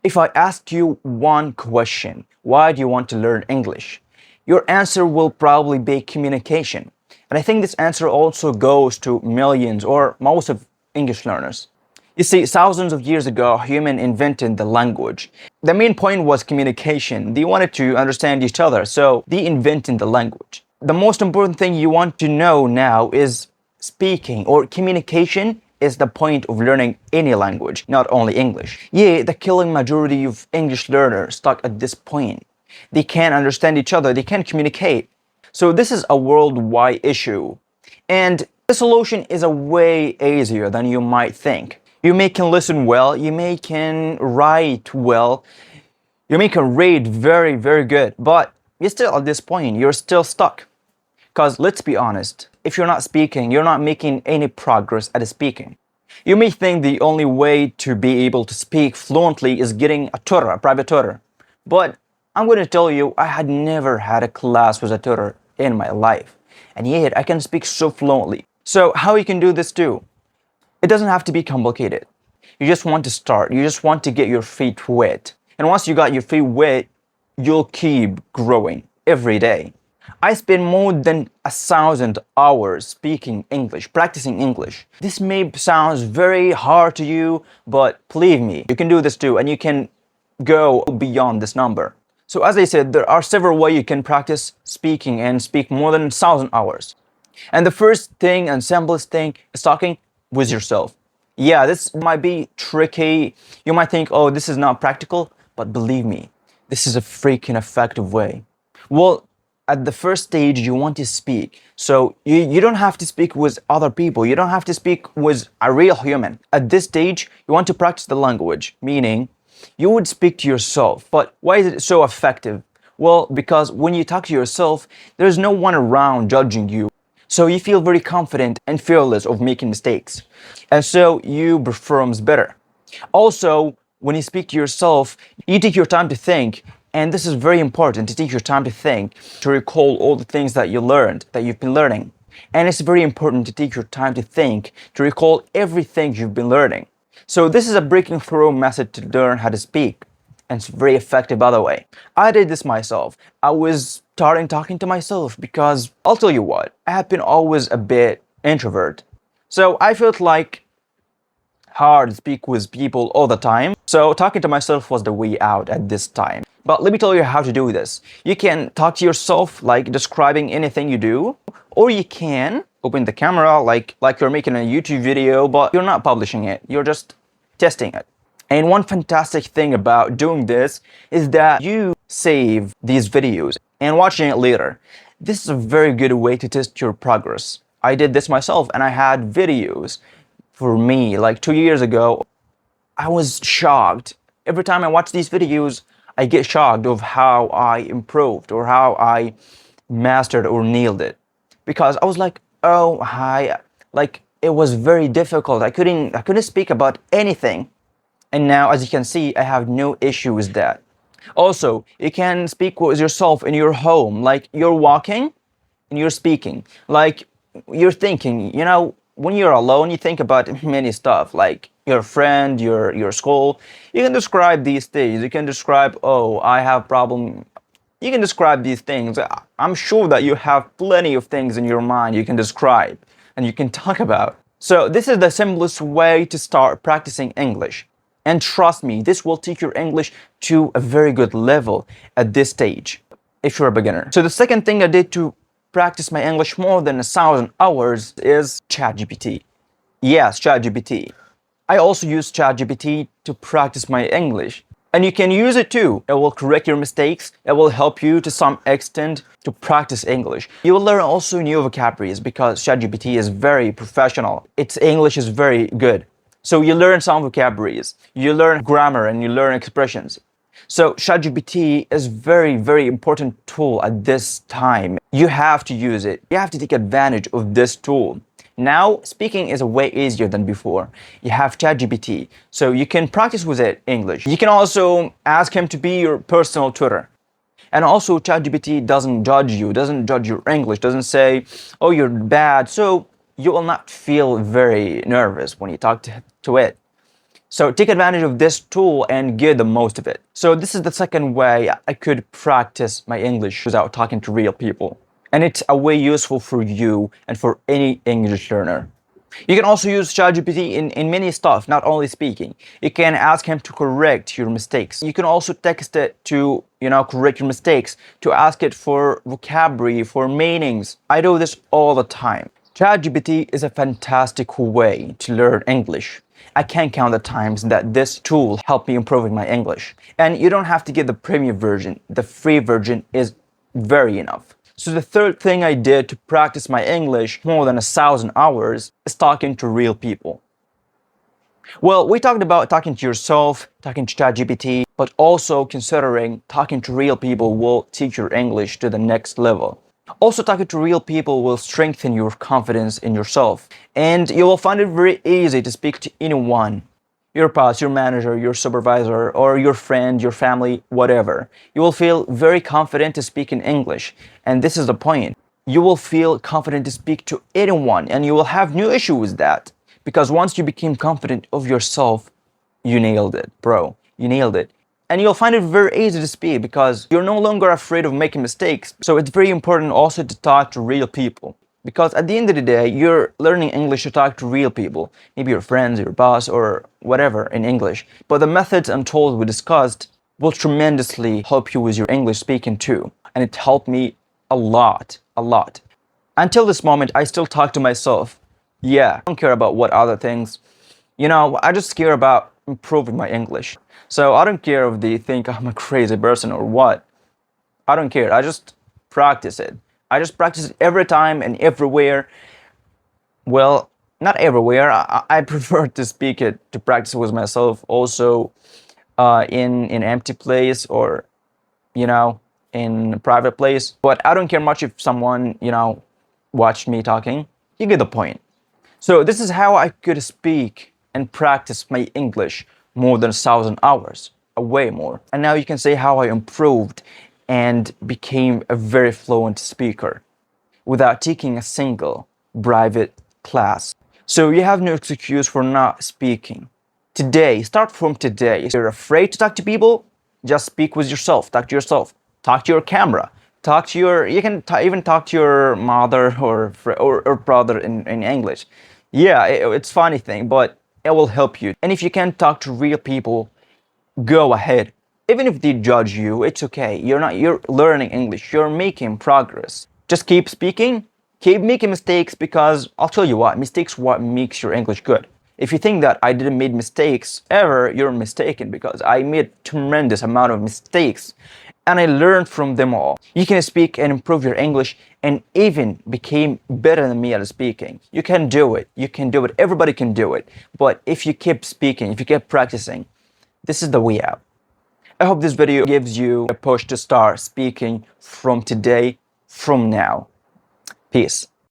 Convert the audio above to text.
If I ask you one question, why do you want to learn English? Your answer will probably be communication. And I think this answer also goes to millions or most of English learners. You see, thousands of years ago, human invented the language. The main point was communication. They wanted to understand each other, so they invented the language. The most important thing you want to know now is speaking or communication is the point of learning any language, not only English. Yeah, the killing majority of English learners stuck at this point. They can't understand each other, they can't communicate. So this is a worldwide issue. And the solution is a way easier than you might think. You may can listen well, you may can write well, you may can read very, very good, but you're still at this point, you're still stuck. Because let's be honest, if you're not speaking, you're not making any progress at speaking. You may think the only way to be able to speak fluently is getting a tutor, a private tutor. But I'm going to tell you, I had never had a class with a tutor in my life. And yet I can speak so fluently. So how you can do this too? It doesn't have to be complicated. You just want to start. You just want to get your feet wet. And once you got your feet wet, you'll keep growing every day. I spend more than 1,000 hours speaking English, practicing English. This may sound very hard to you, but believe me, you can do this too, and you can go beyond this number. So as I said, there are several ways you can practice speaking and speak more than 1,000 hours. And the first thing and simplest thing is talking with yourself. Yeah, this might be tricky. You might think, oh, this is not practical, but believe me, this is a freaking effective way. Well, at the first stage, you want to speak. So you don't have to speak with other people. You don't have to speak with a real human. At this stage, you want to practice the language, meaning you would speak to yourself. But why is it so effective? Well, because when you talk to yourself, there's no one around judging you. So you feel very confident and fearless of making mistakes. And so you performs better. Also, when you speak to yourself, you take your time to think. And this is very important, to take your time to think, to recall all the things that you learned, that you've been learning. And it's very important to take your time to think, to recall everything you've been learning. So this is a breaking through method to learn how to speak. And it's very effective, by the way. I did this myself. I was starting talking to myself because, I'll tell you what, I have been always a bit introvert. So I felt like hard to speak with people all the time. So talking to myself was the way out at this time. But let me tell you how to do this. You can talk to yourself like describing anything you do, or you can open the camera like you're making a YouTube video, but you're not publishing it. You're just testing it. And one fantastic thing about doing this is that you save these videos and watching it later. This is a very good way to test your progress. I did this myself and I had videos for me like 2 years ago. I was shocked. Every time I watch these videos, I get shocked of how I improved or how I mastered or nailed it. Because I was like, oh, hi, like it was very difficult. I couldn't speak about anything. And now, as you can see, I have no issue with that. Also, you can speak with yourself in your home, like you're walking and you're speaking, like you're thinking, you know, when you're alone, you think about many stuff, like your friend, your school. You can describe these things. You can describe, oh, I have problem. You can describe these things. I'm sure that you have plenty of things in your mind you can describe and you can talk about. So this is the simplest way to start practicing English. And trust me, this will take your English to a very good level at this stage, if you're a beginner. So the second thing I did to practice my English more than 1,000 hours is ChatGPT. Yes, ChatGPT. I also use ChatGPT to practice my English. And you can use it too. It will correct your mistakes. It will help you to some extent to practice English. You will learn also new vocabularies because ChatGPT is very professional. Its English is very good. So you learn some vocabularies, you learn grammar, and you learn expressions. So ChatGPT is very, very important tool at this time. You have to use it. You have to take advantage of this tool. Now, speaking is way easier than before. You have ChatGPT, so you can practice with it English. You can also ask him to be your personal tutor. And also, ChatGPT doesn't judge you, doesn't judge your English, doesn't say, oh, you're bad. So you will not feel very nervous when you talk to it. So take advantage of this tool and get the most of it. So this is the second way I could practice my English without talking to real people. And it's a way useful for you and for any English learner. You can also use ChatGPT in many stuff, not only speaking. You can ask him to correct your mistakes. You can also text it to, correct your mistakes, to ask it for vocabulary, for meanings. I do this all the time. ChatGPT is a fantastic way to learn English. I can't count the times that this tool helped me improving my English. And you don't have to get the premium version. The free version is very enough. So the third thing I did to practice my English more than 1,000 hours is talking to real people. Well, we talked about talking to yourself, talking to ChatGPT, but also considering talking to real people will teach your English to the next level. Also, talking to real people will strengthen your confidence in yourself, and you will find it very easy to speak to anyone. Your boss, your manager, your supervisor, or your friend, your family, whatever. You will feel very confident to speak in English. And this is the point. You will feel confident to speak to anyone, and you will have no issue with that. Because once you became confident of yourself, you nailed it, bro. You nailed it. And you'll find it very easy to speak because you're no longer afraid of making mistakes. So it's very important also to talk to real people. Because at the end of the day, you're learning English to talk to real people, maybe your friends, your boss, or whatever in English. But the methods and tools we discussed will tremendously help you with your English speaking too. And it helped me a lot, a lot. Until this moment, I still talk to myself. Yeah, I don't care about what other things. I just care about improving my English. So I don't care if they think I'm a crazy person or what. I don't care. I just practice it. I just practice it every time and everywhere. Well, not everywhere. I prefer to speak it, to practice with myself also in empty place or, in a private place. But I don't care much if someone, watched me talking. You get the point. So this is how I could speak and practice my English more than 1,000 hours, way more. And now you can say how I improved and became a very fluent speaker without taking a single private class. So you have no excuse for not speaking. Today, start from today. If you're afraid to talk to people, just speak with yourself. Talk to yourself. Talk to your camera. You can even talk to your mother or brother in English. Yeah, it's funny thing, but it will help you. And if you can't talk to real people, go ahead. Even if they judge you, it's okay. You're learning English. You're making progress. Just keep speaking, keep making mistakes because I'll tell you what, mistakes what makes your English good. If you think that I didn't make mistakes ever, you're mistaken because I made tremendous amount of mistakes and I learned from them all. You can speak and improve your English and even became better than me at speaking. You can do it. You can do it. Everybody can do it. But if you keep speaking, if you keep practicing, this is the way out. I hope this video gives you a push to start speaking from today, from now. Peace.